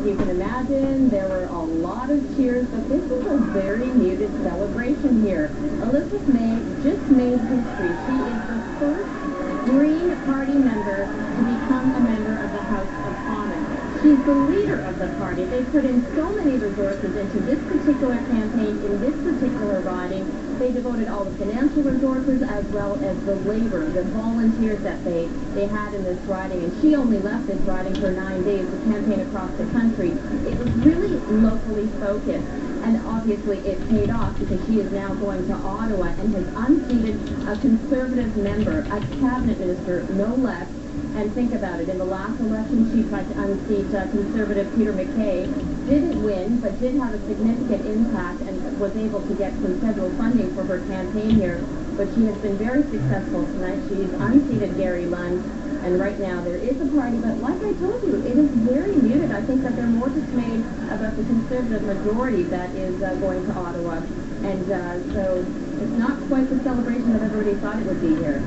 you can imagine, there were a lot of cheers, but this is a very muted celebration here. Elizabeth May just made history. She is the first Green Party member to become a member of the House of Commons. She's the leader of the party. They put in so many resources into this particular campaign, in this particular riding. They devoted all the financial resources as well as the labor, the volunteers that they had in this riding. And she only left this riding for 9 days to campaign across the country. It was really locally focused. And obviously it paid off because she is now going to Ottawa and has unseated a Conservative member, a cabinet minister, no less. And think about it, in the last election she tried to unseat Conservative Peter MacKay, didn't win, but did have a significant impact and was able to get some federal funding for her campaign here. But she has been very successful tonight. She's unseated Gary Lunn, and right now there is a party, but like I told you, it is very muted. I think that they're more dismayed about the Conservative majority that is going to Ottawa. And so it's not quite the celebration that everybody thought it would be here.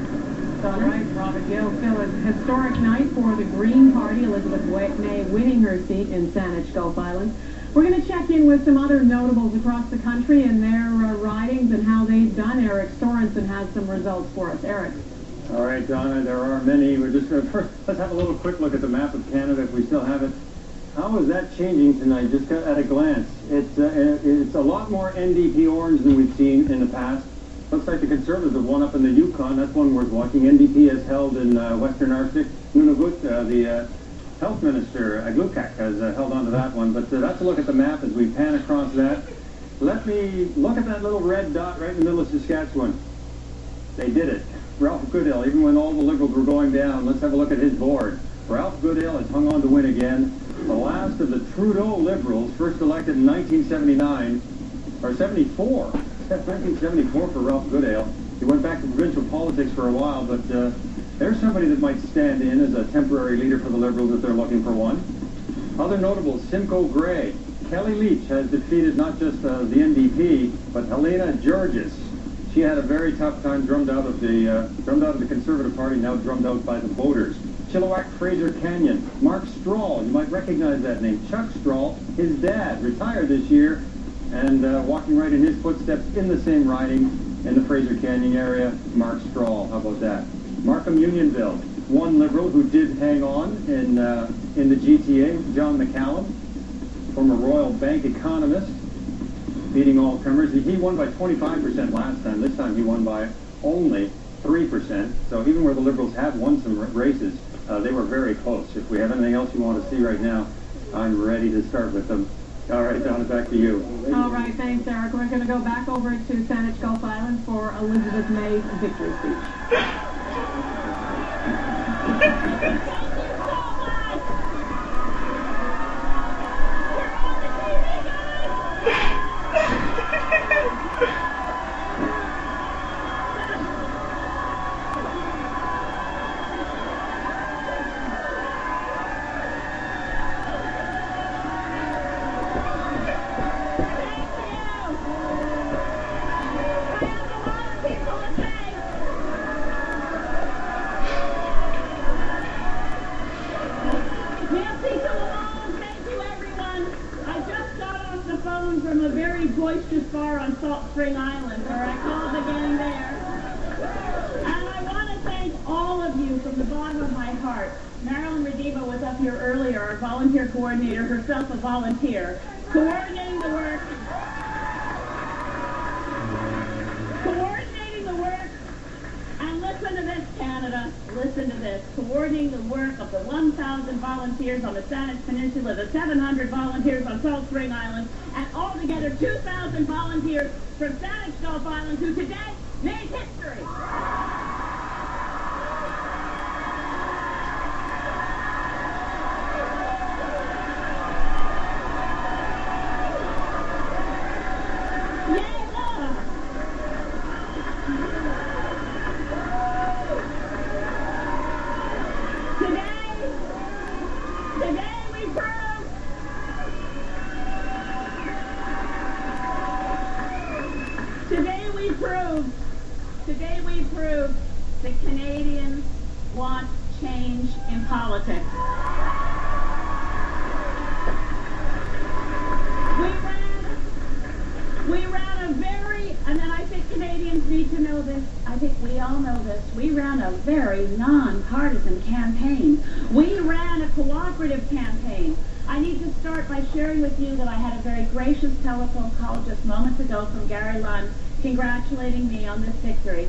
All right, Robert Gill. Still a historic night for the Green Party. Elizabeth May winning her seat in Saanich Gulf Islands. We're going to check in with some other notables across the country and their ridings and how they've done. Eric Sorensen has some results for us. Eric. All right, Donna, there are many. We're just going to first, let's have a little quick look at the map of Canada if we still have it. How is that changing tonight, just at a glance? It's a lot more NDP orange than we've seen in the past. Looks like the Conservatives have won up in the Yukon. That's one worth watching. NDP has held in Western Arctic. Nunavut, the Health Minister, Aglukak, has held on to that one. But that's a look at the map as we pan across that. Let me look at that little red dot right in the middle of Saskatchewan. They did it. Ralph Goodale, even when all the Liberals were going down, let's have a look at his board. Ralph Goodale has hung on to win again. The last of the Trudeau Liberals, first elected in 1979, or 74. 1974 for Ralph Goodale. He went back to provincial politics for a while, but there's somebody that might stand in as a temporary leader for the Liberals if they're looking for one. Other notables, Simcoe Gray. Kelly Leach has defeated not just the NDP, but Helena Georges. She had a very tough time, drummed out of the Conservative Party, now drummed out by the voters. Chilliwack Fraser Canyon. Mark Strahl, you might recognize that name. Chuck Strahl, his dad, retired this year, and walking right in his footsteps in the same riding in the Fraser Canyon area, Mark Strahl. How about that? Markham Unionville, one Liberal who did hang on in the GTA, John McCallum, former Royal Bank economist, beating all comers. He won by 25% last time. This time he won by only 3%. So even where the Liberals have won some races, they were very close. If we have anything else you want to see right now, I'm ready to start with them. All right, Donna, back to you. All right, thanks, Eric. We're going to go back over to Saanich Gulf Islands for Elizabeth May's victory speech. From a very boisterous bar on Salt Spring Island, where I called again there. And I want to thank all of you from the bottom of my heart. Marilyn Rediva was up here earlier, our volunteer coordinator, herself a volunteer, coordinating the work. And listen to this, Canada. Listen to this. Coordinating the work of the 1,000 volunteers on the Saanich Peninsula, the 700 volunteers on Salt Spring Island, and altogether 2,000 volunteers from Saanich Gulf Island who today made history. Today we proved all know this, we ran a very non-partisan campaign. We ran a cooperative campaign. I need to start by sharing with you that I had a very gracious telephone call just moments ago from Gary Lunn congratulating me on this victory.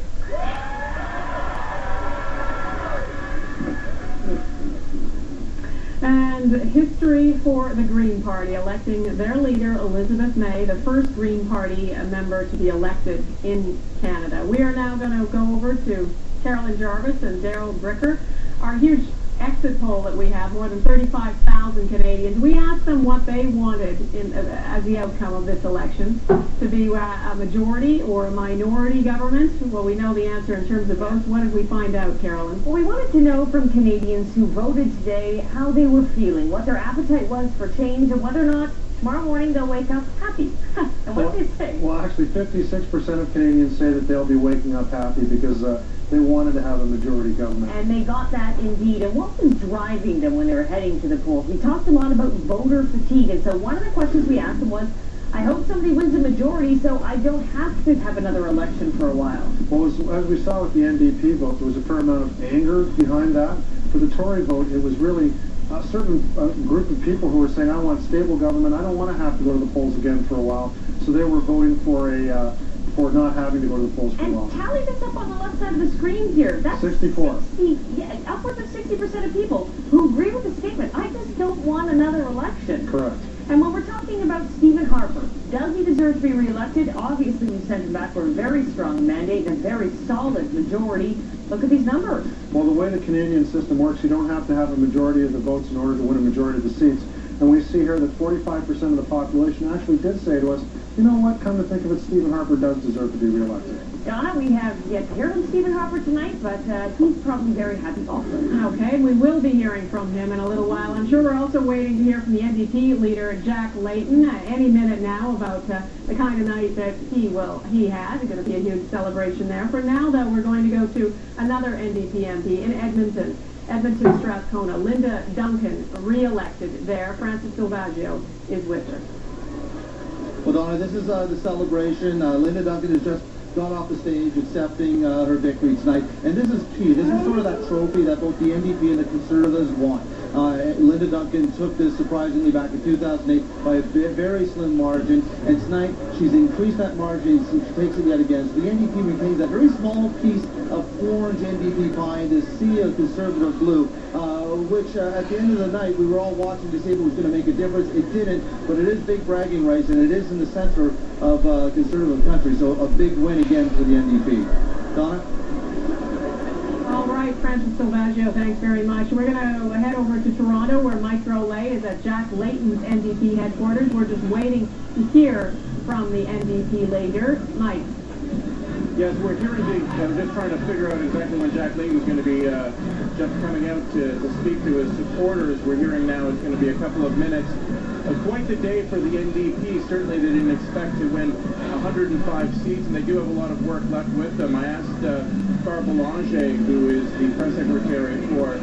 And history for the Green Party, electing their leader, Elizabeth May, the first Green Party member to be elected in Canada. We are now going to go over to Carolyn Jarvis and Daryl Bricker. Our huge exit poll that we have, more than 35,000 Canadians. We asked them what they wanted as the outcome of this election, to be a majority or a minority government. Well, we know the answer in terms of votes. What did we find out, Carolyn? Well, we wanted to know from Canadians who voted today how they were feeling, what their appetite was for change, and whether or not tomorrow morning they'll wake up happy. And what did they say? Well, actually, 56% of Canadians say that they'll be waking up happy because they wanted to have a majority government. And they got that indeed. And what was driving them when they were heading to the polls? We talked a lot about voter fatigue. And so one of the questions we asked them was, I hope somebody wins a majority so I don't have to have another election for a while. Well, as we saw with the NDP vote, there was a fair amount of anger behind that. For the Tory vote, it was really a certain group of people who were saying, I want stable government. I don't want to have to go to the polls again for a while. So they were voting for not having to go to the polls for a while. And tally this up on the left side of the screen here. That's 64. Upwards of 60% of people who agree with the statement. I just don't want another election. Correct. And when we're talking about Stephen Harper, does he deserve to be reelected? Obviously, we sent him back for a very strong mandate and a very solid majority. Look at these numbers. Well, the way the Canadian system works, you don't have to have a majority of the votes in order to win a majority of the seats. And we see here that 45% of the population actually did say to us, you know what, come to think of it, Stephen Harper does deserve to be reelected. Donna, we have yet to hear from Stephen Harper tonight, but he's probably very happy also. Okay, we will be hearing from him in a little while. I'm sure we're also waiting to hear from the NDP leader, Jack Layton, any minute now about the kind of night that he had. It's going to be a huge celebration there. For now, though, we're going to go to another NDP MP in Edmonton. Strathcona. Linda Duncan, re-elected there. Francis Silvaggio is with her. Well, Donna, this is the celebration. Linda Duncan has just got off the stage accepting her victory tonight. And this is key. This is sort of that trophy that both the NDP and the Conservatives want. Linda Duncan took this surprisingly back in 2008 by a very slim margin. And tonight, she's increased that margin. So she takes it yet again. So the NDP retains that very small piece of orange NDP pie in this sea of Conservative blue, which at the end of the night, we were all watching to see if it was going to make a difference. It didn't, but it is big bragging rights, and it is in the center of Conservative country. So a big win again for the NDP. Donna? All right, Francis Silvaggio, thanks very much. We're going to head over to Toronto, where Mike Drolet is at Jack Layton's NDP headquarters. We're just waiting to hear from the NDP leader. Mike. Yes, we're hearing just trying to figure out exactly when Jack Layton's going to be just coming out to speak to his supporters. We're hearing now it's going to be a couple of minutes. Quite the day for the NDP. Certainly they didn't expect to win 105 seats, and they do have a lot of work left with them. I asked Farr Boulanger, who is the press secretary for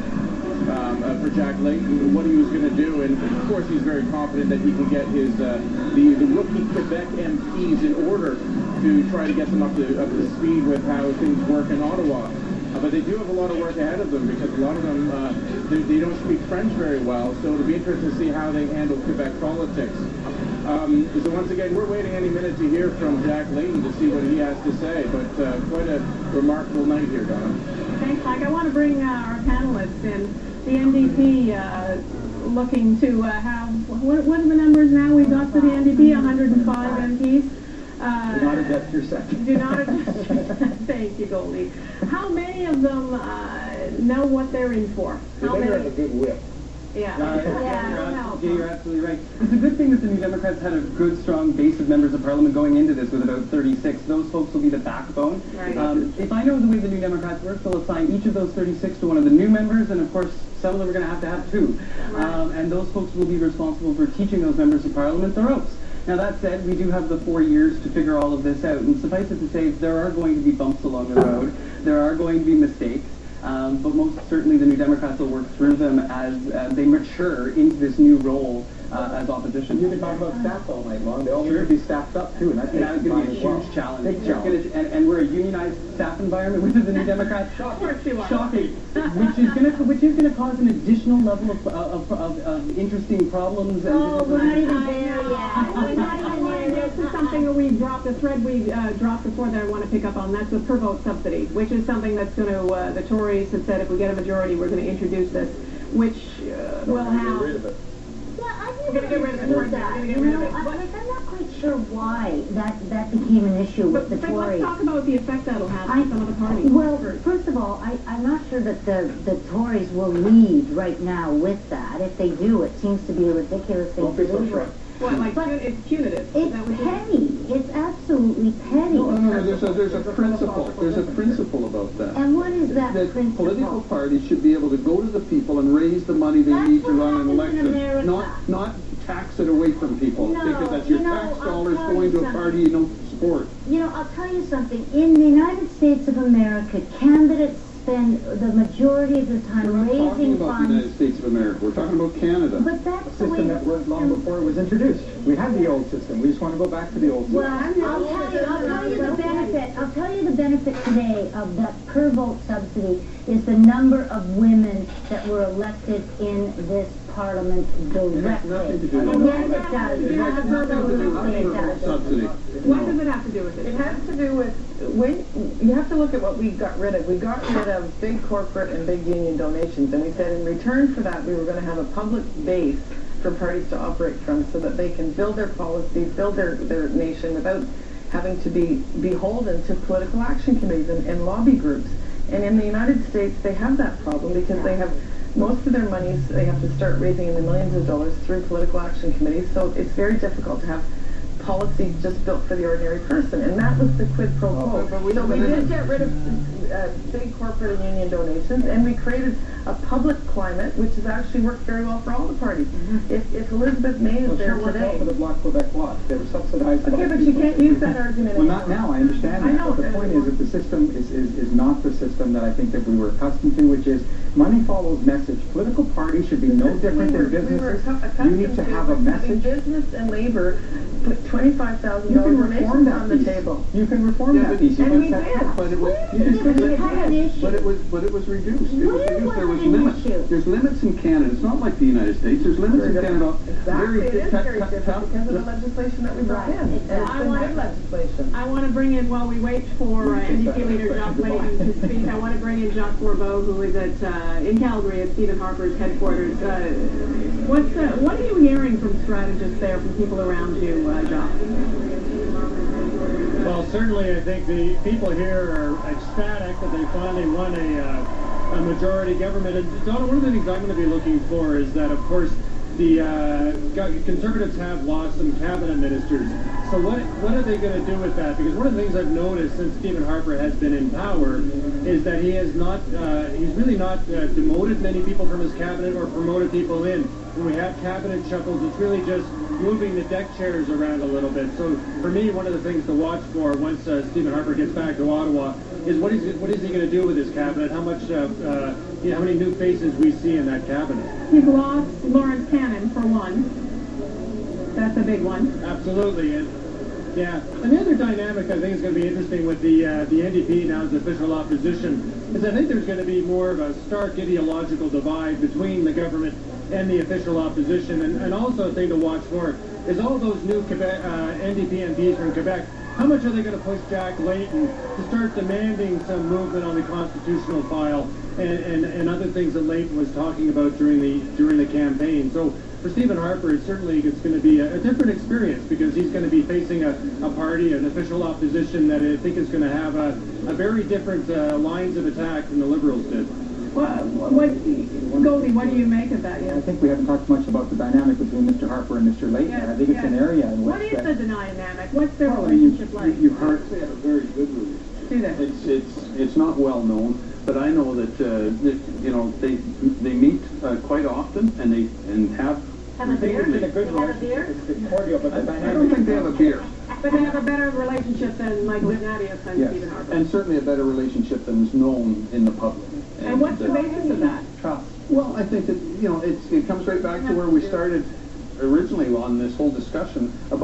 Jack Layton, what he was going to do, and of course he's very confident that he can get his the rookie Quebec MPs in order to try to get them up to speed with how things work in Ottawa. But they do have a lot of work ahead of them because a lot of them, they don't speak French very well, so it'll be interesting to see how they handle Quebec politics. So once again, we're waiting any minute to hear from Jack Layton to see what he has to say, but quite a remarkable night here, Donna. Thanks, Mike. I want to bring our panelists in. The NDP looking to have, what are the numbers now we've got for the NDP? 105 MPs. Do not adjust your second. Do not adjust your second. Thank you, Goldie. How many of them know what they're in for? How many? Have a good whip. Yeah. You're absolutely right. It's a good thing that the New Democrats had a good, strong base of members of Parliament going into this with about 36. Those folks will be the backbone. Right. If I know the way the New Democrats work, they'll assign each of those 36 to one of the new members, and of course, some of them are going to have two. Right. And those folks will be responsible for teaching those members of Parliament their oaths. Now, that said, we do have the 4 years to figure all of this out, and suffice it to say, there are going to be bumps along the road. There are going to be mistakes. but most certainly the New Democrats will work through them as they mature into this new role as opposition. You can talk about staff all night long. They all need to be staffed up too, and that's going to be a huge challenge. Big challenge. And we're a unionized staff environment within the New Democrats. Shocking. Which is going to cause an additional level of interesting problems. Oh, we're not even there yet. We're not even there. This is something that we dropped, a thread we dropped before that I want to pick up on. That's the per vote subsidy, which is something that's going to, the Tories have said if we get a majority, we're going to introduce this, which will have... We're going to get rid of that. You know, I'm not quite sure why that became an issue with the Tories. Let's talk about the effect that'll have on some of the parties. Well, first of all, I'm not sure that the Tories will lead right now with that. If they do, it seems to be a ridiculous thing to do. What, like, it's punitive? It's petty. It's absolutely petty. No, there's a principle. There's a principle about that. And what is that principle? Political parties should be able to go to the people and raise the money they need to run an election, not tax it away from people, because that's your tax dollars going to a party you don't support. You know, I'll tell you something. In the United States of America, candidates spend the majority of their time raising funds. We're not talking about the United States of America. We're talking about Canada. But that's the way system that worked long before it was introduced. We had the old system. We just want to go back to the old system. Well, I'll tell you the benefit. I'll tell you the benefit today of that per vote subsidy is the number of women that were elected in this Parliament directly. Nothing to do with Yes, it does. Absolutely, it does. Subsidy. What does it have to do with it? It has to do with, you have to look at what we got rid of. We got rid of big corporate and big union donations, and we said in return for that we were going to have a public base for parties to operate from so that they can build their policy, build their nation without having to be beholden to political action committees and lobby groups. And in the United States, they have that problem because they have most of their monies, they have to start raising in the millions of dollars through political action committees, so it's very difficult to have policy just built for the ordinary person, and that was the quid pro quo. So we did get rid of big corporate and union donations, and we created a public climate, which has actually worked very well for all the parties. If Elizabeth May is there today... for the Bloc Quebec Bloc. They were subsidized. Okay, but you can't use that argument Well, not now. I understand that. I know. But the point is that the system is not the system that I think that we were accustomed to, which is money follows message. Political parties should be no different than businesses. You need to have a message. Business and labor put $25,000 donations on the table. You can reform that piece. And we did. But it was reduced. It was reduced. There was limits. There's limits in Canada. It's not like the United States. There's limits in Canada. Exactly. It is very different because of the legislation that we brought in. It's been legislation. I want to bring in, while we wait for NDP leader Jacques Layton to speak, I want to bring in Jacques Bourbeau, who is in Calgary at Stephen Harper's headquarters. What are you hearing from strategists there, from people around you, Jacques? Well, certainly I think the people here are ecstatic that they finally won a majority government. And Donna, one of the things I'm going to be looking for is that, of course, the Conservatives have lost some cabinet ministers. So what are they going to do with that? Because one of the things I've noticed since Stephen Harper has been in power is that he has not, he's really not demoted many people from his cabinet or promoted people in. When we have cabinet shuffles, it's really just moving the deck chairs around a little bit. So for me, one of the things to watch for once Stephen Harper gets back to Ottawa is what is he going to do with his cabinet? How much, how many new faces we see in that cabinet? He's lost Lawrence Cannon, for one. That's a big one. Absolutely. And the other dynamic I think is going to be interesting with the NDP now as official opposition is I think there's going to be more of a stark ideological divide between the government and the official opposition. And also a thing to watch for is all those new Quebec, NDP MPs from Quebec. How much are they going to push Jack Layton to start demanding some movement on the constitutional file and other things that Layton was talking about during the campaign? So for Stephen Harper, it's going to be a different experience because he's going to be facing a party, an official opposition that I think is going to have a very different lines of attack than the Liberals did. Goldie, what do you make of that? I think we haven't talked much about the dynamic between Mr. Harper and Mr. Layton. I think it's an area in which... What is the dynamic? What's their relationship like? You've heard they have a very good relationship. Do they? It's not well known, but I know that they meet quite often and have a beer? It's a good relationship. It's cordial, but the dynamic... I don't think they have a beer. But they have a better relationship than Michael Ignatius and Stephen Harper. And certainly a better relationship than is known in the public. And what's the basis of that? Trust. Well, I think that, it comes right back to where we started originally on this whole discussion about